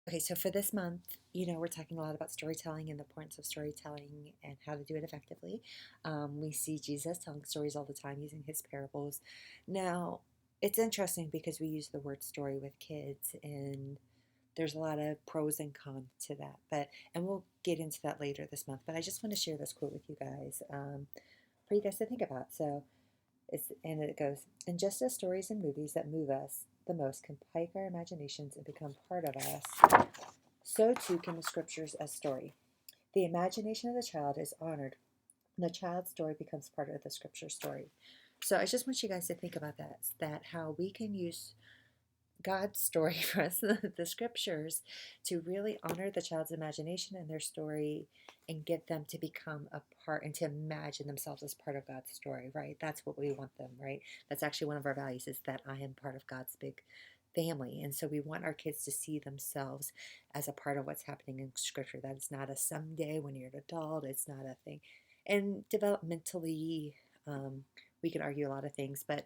Okay, so for this month, we're talking a lot about storytelling and the importance of storytelling and how to do it effectively. We see Jesus telling stories all the time using his parables. Now, it's interesting because we use the word story with kids, and there's a lot of pros and cons to that. And we'll get into that later this month. But I just want to share this quote with you guys for you guys to think about. And it goes, and just as stories and movies that move us the most can pique our imaginations and become part of us, so too can the scriptures as story. The imagination of the child is honored, and the child's story becomes part of the scripture story. So I just want you guys to think about that how we can use God's story for us, the scriptures, to really honor the child's imagination and their story and get them to become a part and to imagine themselves as part of God's story, right? That's what we want them, right? That's actually one of our values is that I am part of God's big family. And so we want our kids to see themselves as a part of what's happening in scripture. That it's not a someday when you're an adult, it's not a thing. And developmentally, we can argue a lot of things, but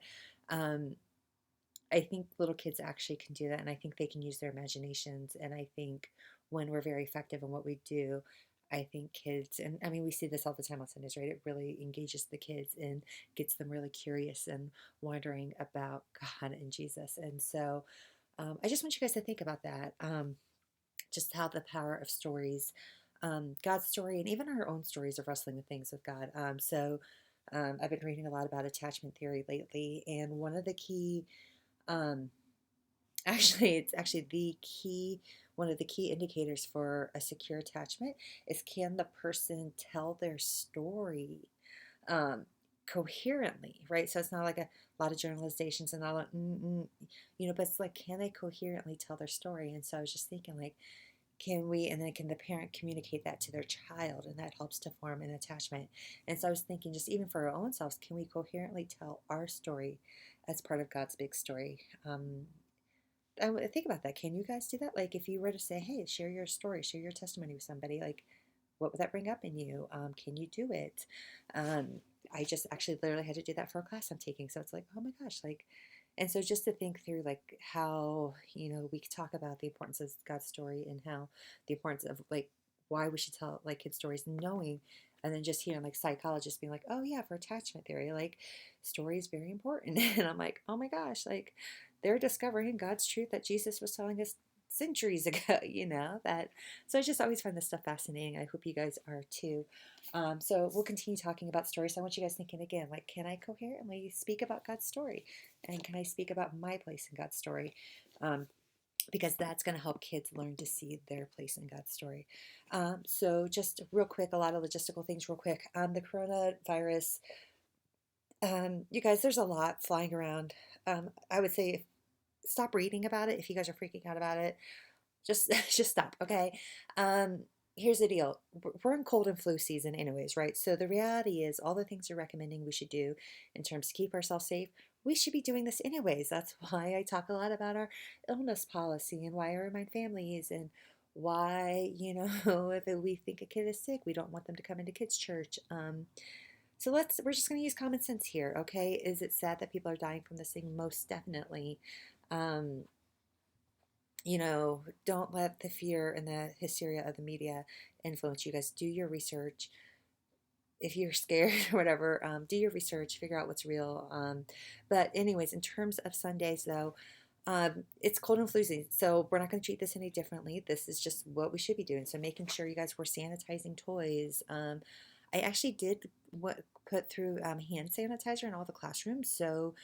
um, I think little kids actually can do that, and I think they can use their imaginations. And I think when we're very effective in what we do, I think kids, and I mean, we see this all the time on Sundays, right? It really engages the kids and gets them really curious and wondering about God and Jesus. And so I just want you guys to think about that. Just how the power of stories, God's story, and even our own stories of wrestling with things with God. I've been reading a lot about attachment theory lately, and one of the key um, it's actually one of the key indicators for a secure attachment is can the person tell their story um, coherently, right? So it's not like a lot of generalizations and all that, but it's like, can they coherently tell their story? And so I was just thinking, like, and then can the parent communicate that to their child? And that helps to form an attachment. And so I was thinking, just even for our own selves, can we coherently tell our story as part of God's big story? Think about that. Can you guys do that? Like, if you were to say, "Hey, share your story, share your testimony with somebody," like, what would that bring up in you? Can you do it? Um, I just actually literally had to do that for a class I'm taking, so it's like, oh my gosh, like, and so just to think through like how we could talk about the importance of God's story and how the importance of like why we should tell like kids stories, knowing, and then just hearing like psychologists being like, oh yeah, for attachment theory, like story is very important, and I'm like, oh my gosh, like they're discovering God's truth that Jesus was telling us centuries ago, that. So I just always find this stuff fascinating. I hope you guys are too. So we'll continue talking about stories. So I want you guys thinking again, like, can I coherently speak about God's story? And can I speak about my place in God's story? Um, because that's going to help kids learn to see their place in God's story. So just real quick, a lot of logistical things real quick. The coronavirus, you guys, there's a lot flying around. I would say stop reading about it if you guys are freaking out about it. Just just stop, okay? Um, Here's the deal. We're in cold and flu season anyways, right? So the reality is all the things you're recommending we should do in terms to keep ourselves safe, we should be doing this anyways. That's why I talk a lot about our illness policy and why I remind families and why, if we think a kid is sick, we don't want them to come into kids' church. So we're just going to use common sense here, okay? Is it sad that people are dying from this thing? Most definitely. Um, don't let the fear and the hysteria of the media influence you guys. Do your research. If you're scared or whatever, do your research, figure out what's real. But, anyways, in terms of Sundays, though, it's cold and flu season, so we're not going to treat this any differently. This is just what we should be doing. So, making sure you guys were sanitizing toys. I actually did put through hand sanitizer in all the classrooms. So,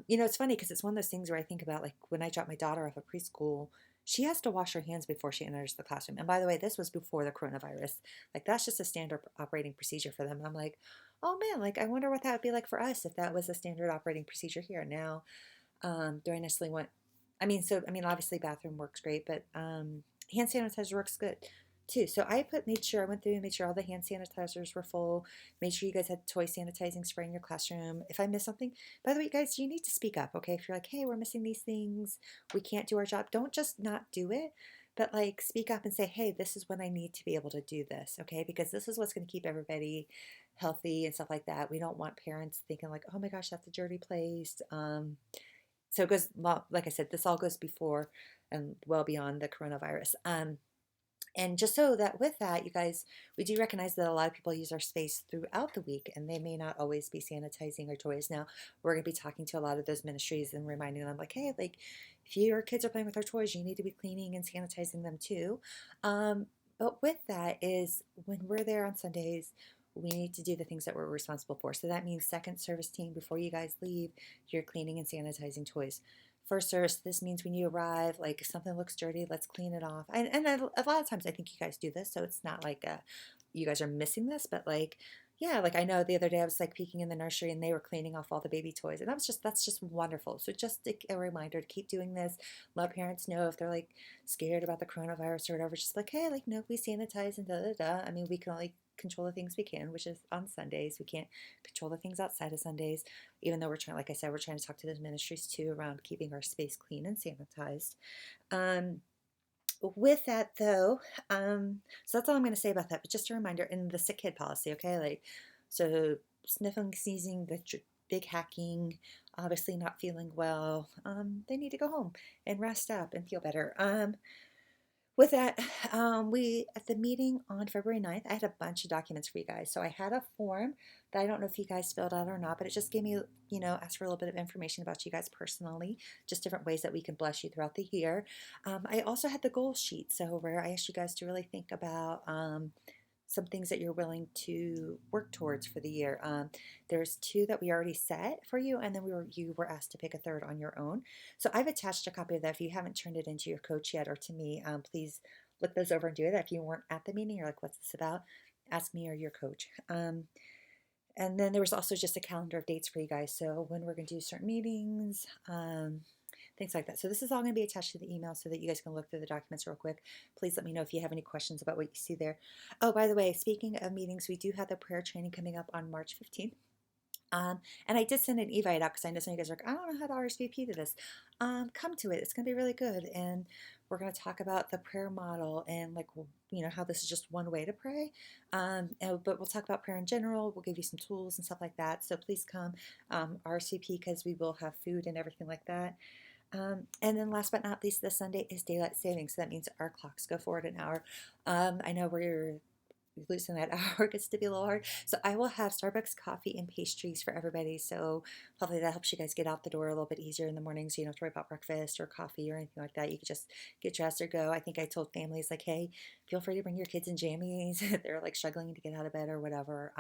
it's funny because it's one of those things where I think about like when I drop my daughter off at preschool, she has to wash her hands before she enters the classroom. And by the way, this was before the coronavirus. Like that's just a standard operating procedure for them. And I'm like, oh man, like I wonder what that would be like for us if that was a standard operating procedure here. Now, do I necessarily want? Obviously bathroom works great, but hand sanitizer works good too. So made sure I went through and made sure all the hand sanitizers were full. Made sure you guys had toy sanitizing spray in your classroom. If I missed something, by the way, guys, you need to speak up, okay? If you're like, hey, we're missing these things, we can't do our job, don't just not do it, but like speak up and say, hey, this is when I need to be able to do this, okay? Because this is what's going to keep everybody healthy and stuff like that. We don't want parents thinking like, oh my gosh, that's a dirty place. So it goes, well, like I said, this all goes before and well beyond the coronavirus. And just so that with that, you guys, we do recognize that a lot of people use our space throughout the week and they may not always be sanitizing our toys. Now, we're going to be talking to a lot of those ministries and reminding them, like, hey, like, if your kids are playing with our toys, you need to be cleaning and sanitizing them too. But with that is when we're there on Sundays, we need to do the things that we're responsible for. So that means second service team, before you guys leave, you're cleaning and sanitizing toys. First service, this means when you arrive, like if something looks dirty, let's clean it off. And a lot of times I think you guys do this, so it's not like you guys are missing this, but like, yeah, like I know the other day I was like peeking in the nursery and they were cleaning off all the baby toys, and that's just wonderful. So just a reminder to keep doing this. Let parents know if they're like scared about the coronavirus or whatever, just like, hey, like, no, we sanitize and da da da. I mean, we can only control the things we can, which is on Sundays. We can't control the things outside of Sundays, even though we're trying, like I said, we're trying to talk to those ministries too around keeping our space clean and sanitized. Um, with that though, so that's all I'm going to say about that. But just a reminder in the sick kid policy, okay? Like, so sniffling, sneezing, the big hacking, obviously not feeling well, they need to go home and rest up and feel better. With that, we at the meeting on February 9th, I had a bunch of documents for you guys. So I had a form that I don't know if you guys filled out or not, but it just gave me, asked for a little bit of information about you guys personally, just different ways that we can bless you throughout the year. I also had the goal sheet, so where I asked you guys to really think about some things that you're willing to work towards for the year. There's two that we already set for you, and then you were asked to pick a third on your own. So I've attached a copy of that. If you haven't turned it into your coach yet or to me, please look those over and do it. If you weren't at the meeting, you're like, what's this about? Ask me or your coach. And then there was also just a calendar of dates for you guys. So when we're going to do certain meetings, things like that. So this is all going to be attached to the email so that you guys can look through the documents real quick. Please let me know if you have any questions about what you see there. Oh, by the way, speaking of meetings, we do have the prayer training coming up on March 15th. And I did send an invite out because I know some of you guys are like, I don't know how to RSVP to this. Come to it. It's going to be really good. And we're going to talk about the prayer model and like, how this is just one way to pray. But we'll talk about prayer in general. We'll give you some tools and stuff like that. So please come RSVP because we will have food and everything like that. And then last but not least, this Sunday is daylight savings. So that means our clocks go forward an hour. I know we're losing that hour gets to be a little hard. So I will have Starbucks coffee and pastries for everybody. So hopefully that helps you guys get out the door a little bit easier in the morning so you don't have to worry about breakfast or coffee or anything like that. You can just get dressed or go. I think I told families like, hey, feel free to bring your kids in jammies if they're like struggling to get out of bed or whatever.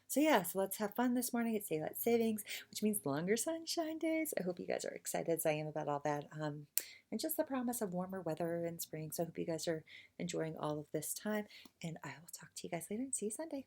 So yeah, so let's have fun this morning. It's daylight savings, which means longer sunshine days. I hope you guys are excited as I am about all that. And just the promise of warmer weather in spring. So I hope you guys are enjoying all of this time. And I will talk to you guys later and see you Sunday.